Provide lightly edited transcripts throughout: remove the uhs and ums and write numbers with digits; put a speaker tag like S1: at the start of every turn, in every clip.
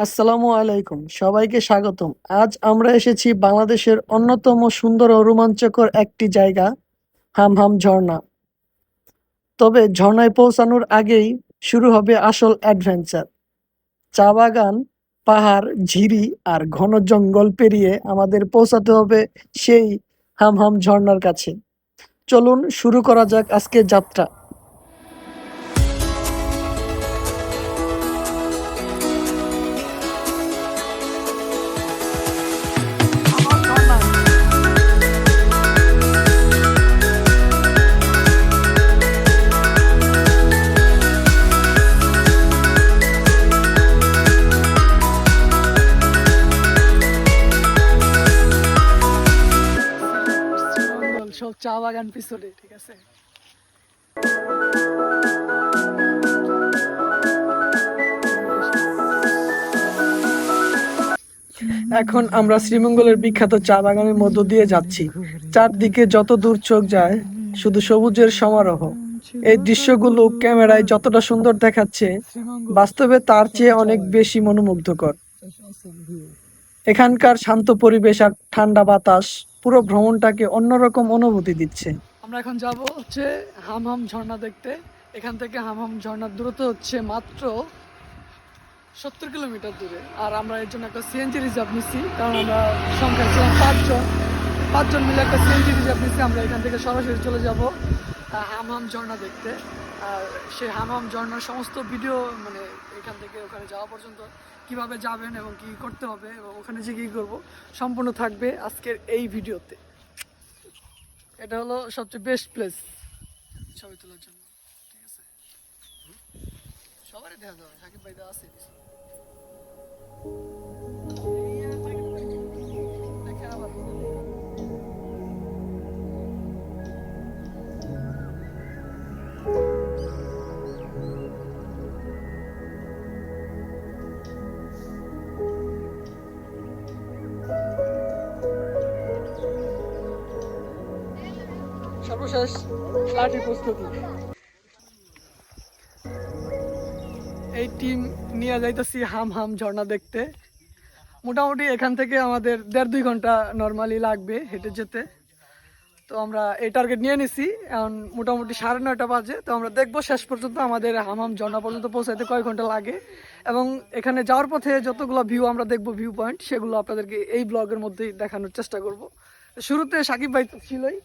S1: আসসালামু আলাইকুম, সবাইকে স্বাগতম। আজ আমরা এসেছি বাংলাদেশের অন্যতম সুন্দর ও রোমাঞ্চকর একটি জায়গা, হামহাম ঝর্ণা। তবে ঝর্ণায় পৌঁছানোর আগেই শুরু হবে আসল অ্যাডভেঞ্চার। চা বাগান, পাহাড়, ঝিরি আর ঘন জঙ্গল পেরিয়ে আমাদের পৌঁছাতে হবে সেই হামহাম ঝর্ণার কাছে। চলুন শুরু করা যাক আজকের যাত্রা। সব চা বাগান পিছনে, ঠিক আছে। এখন আমরা শ্রীমঙ্গলের বিখ্যাত চা বাগানের মধ্য দিয়ে যাচ্ছি। চারদিকে যত দূর চোখ যায় শুধু সবুজের সমারোহ। এই দৃশ্যগুলো ক্যামেরায় যতটা সুন্দর দেখাচ্ছে, বাস্তবে তার চেয়ে অনেক বেশি মনোমুগ্ধকর। এখানকার শান্ত পরিবেশ আর ঠান্ডা বাতাস পুরো ভ্রমণটাকে অন্যরকম অনুভূতি দিচ্ছে। আমরা এখন যাব হচ্ছে হামহাম ঝর্ণা দেখতে। এখান থেকে হামহাম ঝর্ণার দূরত্ব হচ্ছে মাত্র 70 কিলোমিটার দূরে। আর আমরা এর জন্য একটা সিএনজি রিজার্ভ নিচ্ছি, কারণ আমরা সংখ্যা ছিলাম পাঁচজন মিলে একটা সিএনজি রিজার্ভ নিচ্ছি। আমরা এখান থেকে সরাসরি চলে যাব হামহাম ঝর্ণা দেখতে। আর সেই হামহাম ঝর্ণার সমস্ত ভিডিও, মানে এখান থেকে ওখানে যাওয়া পর্যন্ত কিভাবে যাবেন এবং কি করতে হবে এবং ওখানে যে কী করবো, সম্পূর্ণ থাকবে আজকের এই ভিডিওতে। এটা হলো সবচেয়ে বেস্ট প্লেস ছবি তোলার জন্য, ঠিক আছে। সবারই দেখা যাবে, সাকিব ভাই তো আছে। সর্বশেষ ফ্লাইট প্রস্তুতি। এই টিম নিয়ে যাইতেছি হামহাম ঝর্ণা দেখতে। মোটামুটি এখান থেকে আমাদের 1.5-2 ঘন্টা নর্মালি লাগবে হেঁটে যেতে। তো আমরা এই টার্গেট নিয়ে নিছি। এখন মোটামুটি 9:30 বাজে। তো আমরা দেখবো শেষ পর্যন্ত আমাদের হামহাম ঝর্ণা পর্যন্ত পৌঁছাইতে কয় ঘন্টা লাগে, এবং এখানে যাওয়ার পথে যতগুলো ভিউ আমরা দেখবো, ভিউ পয়েন্ট, সেগুলো আপনাদেরকে এই ব্লগের মধ্যেই দেখানোর চেষ্টা করব। শুরুতে সাকিব ভাই তো ছিলই,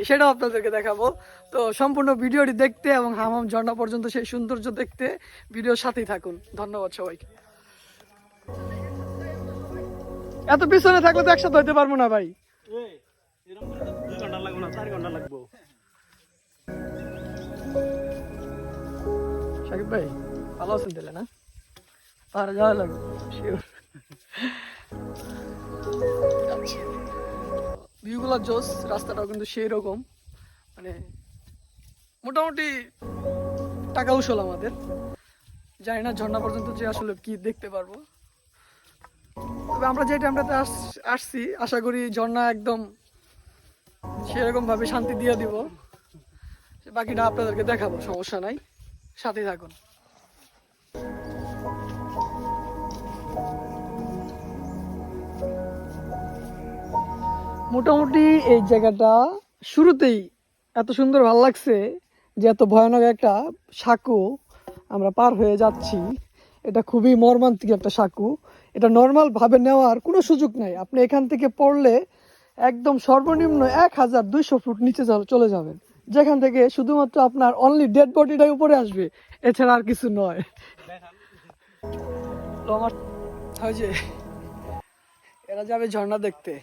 S1: সেটাও আপনাদেরকে দেখাবো। তো সম্পূর্ণ ভিডিওটি দেখতে এবং হামহাম ঝর্ণা পর্যন্ত সেই সৌন্দর্য দেখতে ভিডিওর সাথেই থাকুন। ধন্যবাদ সবাইকে। এত পিছনে থাকলে তো একসাথে হইতে পারবো না ভাই। সাকিব ভাই ভালো আছেন তাহলে? না, পাহাড়ে যাওয়া লাগবে শিওর। ভিউগুলো জোস, রাস্তাটাও কিন্তু সেই রকম, মানে মোটামুটি টাকা উসল আমাদের। জানি না ঝর্ণা পর্যন্ত যে আসলে কি দেখতে পারবো, তবে আমরা যে টাইমটাতে আসছি আশা করি ঝর্ণা একদম সেরকম ভাবে শান্তি দিয়ে দিব। বাকিটা আপনাদেরকে দেখাবো, সমস্যা নাই, সাথে থাকুন। মোটামুটি এই জায়গাটা শুরুতেই এত সুন্দর ভালো লাগছে যে এত ভয়ানক একটা সাঁকো আমরা পার হয়ে যাচ্ছি। এটা খুবই মর্মান্তিক একটা সাঁকো। এটা নর্মাল ভাবে নেওয়ার কোনো সুযোগ নাই। আপনি এখান থেকে পড়লে একদম সর্বনিম্ন 1200 ফুট নিচে চলে যাবেন, যেখান থেকে শুধুমাত্র আপনার অনলি ডেড বডিটাই উপরে আসবে, এছাড়া আর কিছু নয়। আমার হয় যে এরা যাবে ঝর্ণা দেখতে,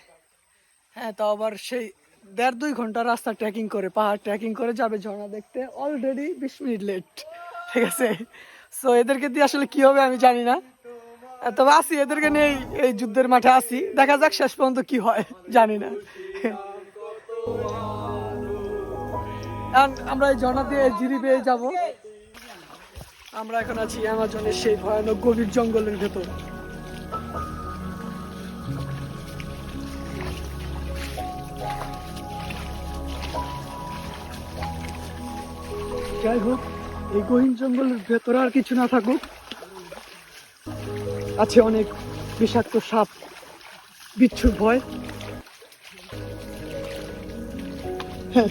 S1: হ্যাঁ, তাও আবার সেই 1.5-2 ঘন্টা রাস্তা ট্রেকিং করে, পাহাড় ট্রেকিং করে যাবে ঝর্ণা দেখতে। অলরেডি 20 মিনিট লেট, ঠিক আছে। সো এদেরকে দিয়ে আসলে কি হবে আমি জানি না, তবে আসি এদেরকে নিয়ে এই যুদ্ধের মাঠে আসি, দেখা যাক শেষ পর্যন্ত কি হয়, জানি না। আমরা এই ঝর্ণা দিয়ে জিরি পেয়ে যাব। আমরা এখন আছি অ্যামাজনের সেই ভয়ানক গভীর জঙ্গলের ভেতর। যাই হোক, এই গহীন জঙ্গলের ভেতরে আর কিছু না থাকুক, আছে অনেক বিষাক্ত সাপ, বিচ্ছুর ভয়। হ্যাঁ,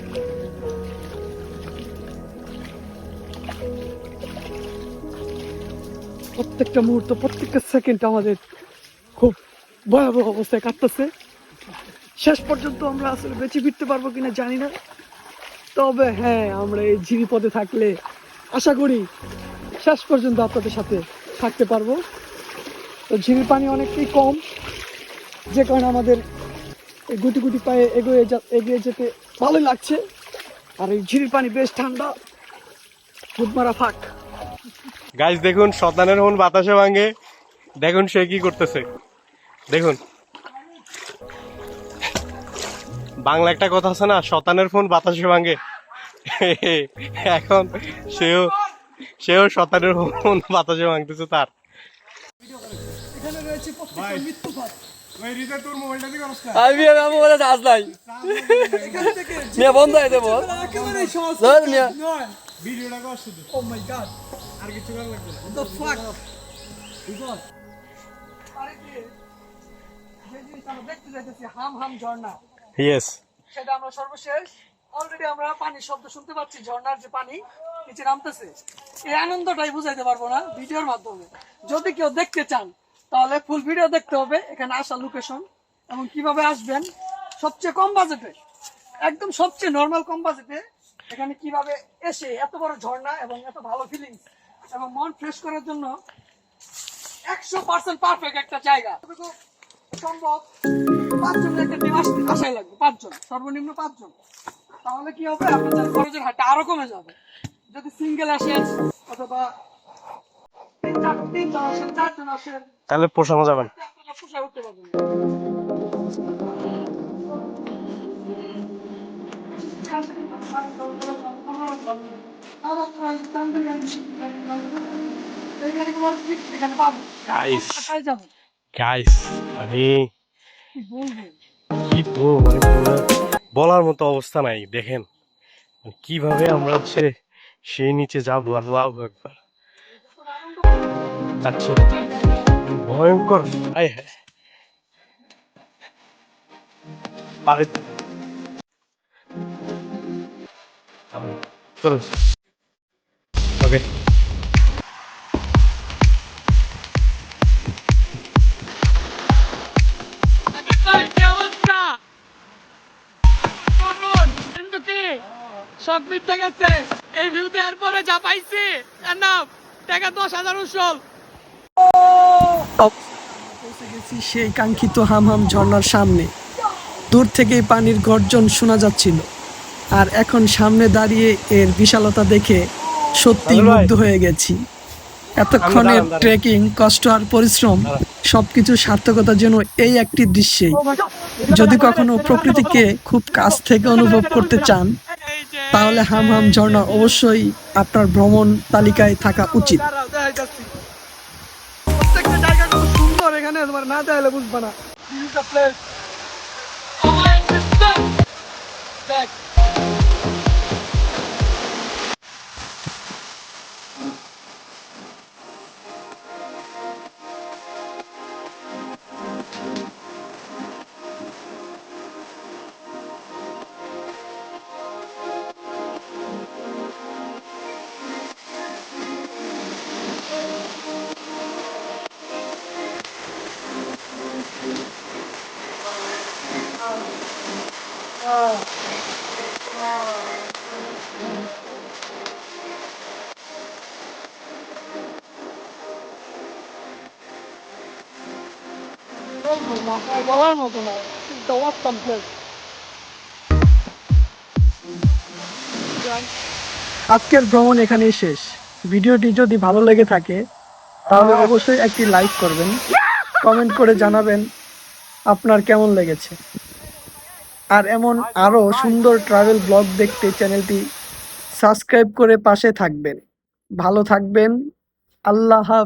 S1: প্রত্যেকটা মুহূর্ত, প্রত্যেকটা সেকেন্ড আমাদের খুব ভয়াবহ অবস্থায় কাটতেছে। শেষ পর্যন্ত আমরা আসলে বেঁচে ফিরতে পারবো কিনা জানি না, তবে হ্যাঁ, আমরা এই ঝিরি পথে থাকলে আশা করি শেষ পর্যন্ত আপনাদের সাথে থাকতে পারবো। তো ঝিরির পানি অনেকটাই কম, যে কারণে আমাদের এই গুটি গুটি পায়ে এগিয়ে যেতে ভালোই লাগছে। আর এই ঝিরির পানি বেশ ঠান্ডা, খুব মারা ফাঁক।
S2: গাইস দেখুন, শতানের ফোন বাতাসে ভাঙে। দেখুন সে কি করতেছে, দেখুন। বাংলা একটা কথা আছে না, শতানের ফোন বাতাসে ভাঙে। এখন সেও শতানের ফোন বাতাসে ভাঙতেছে তার।
S1: এখানে রয়েছে প্রত্যেকটা মৃত্যুপাত। একেবারেই সহজ নয়। Oh my God! The fuck? যে জিনিস আমরা দেখতে যাইতেছি, হাম হাম ঝর্ণা,
S2: ইয়েস,
S1: সেটা আমরা সর্বশেষ অলরেডি আমরা পানির শব্দ শুনতে পাচ্ছি, ঝর্ণার যে পানি নিচে নামতেছে। এই আনন্দটাই বুঝাইতে পারবো না ভিডিওর মাধ্যমে। যদি কেউ দেখতে চান তাহলে ফুল ভিডিও দেখতে হবে, এখানে আসার লোকেশন এবং কিভাবে আসবেন, সবচেয়ে কম বাজেটে, একদম সবচেয়ে নর্মাল কম বাজেটে এখানে কিভাবে এসে এত বড় ঝর্ণা এবং এত ভালো ফিলিংস এবং মন ফ্রেশ করার জন্য 100% পারফেক্ট একটা জায়গা। যতটুকু সম্ভব 5 জনের একটা টিম আসাই লাগবে, 5 জন, সর্বনিম্ন 5 জন। তাহলে কি হবে, আপনাদের খরচের হারটা আরো কমে যাবে। যদি সিঙ্গেল আসেন অথবা 3 জন আসেন, 4 জন আসেন,
S2: তাহলে পোষানো যাবেন।
S1: আপনারা পোষায় উঠতে পারবেন। এখানে পাবো,
S2: গাইস
S1: কোথায় যাবো,
S2: গাইস মানে
S1: কি বলবো?
S2: কি বলবো, মানে বলার মতো অবস্থা নাই। দেখেন কিভাবে আমরা হচ্ছে সেই নিচে যাবো। আল্লাহু আকবার, আচ্ছা ভয়ঙ্কর। আয় হ্যাঁ, পারে চলো, ওকে।
S1: সব মিথ্যা গেছে, এই ভিউ দেওয়ার পরে যা পাইছি তার নাম টাকা 10,000 উসল। পৌঁছে গেছি সেই কাঙ্ক্ষিত হামহাম ঝর্ণার সামনে। দূর থেকেই পানির গর্জন শোনা যাচ্ছিল, আর এখন সামনে দাঁড়িয়ে এর বিশালতা দেখে সত্যি
S2: ভাই,
S1: মুগ্ধ হয়ে গেছি। এতক্ষণের
S2: দাঁড়ান।
S1: ট্রেকিং, কষ্ট আর পরিশ্রম সবকিছু সার্থকতা যেন এই একটি দৃশ্যেই। যদি কখনো প্রকৃতিকে খুব কাছ থেকে অনুভব করতে চান তাহলে হামহাম ঝর্ণা অবশ্যই আপনার ভ্রমণ তালিকায় থাকা উচিত। প্রত্যেকটা জায়গা খুব সুন্দর, এখানে তোমার না চাইলে বুঝবা না। বলার মতো না, আজকের ভ্রমণ এখানেই শেষ। ভিডিওটি যদি ভালো লেগে থাকে তাহলে অবশ্যই একটি লাইক করবেন, কমেন্ট করে জানাবেন আপনার কেমন লেগেছে। আর এমন আরো সুন্দর ট্রাভেল ব্লগ দেখতে চ্যানেলটি সাবস্ক্রাইব করে পাশে থাকবেন। ভালো থাকবেন, আল্লাহ হাফেজ।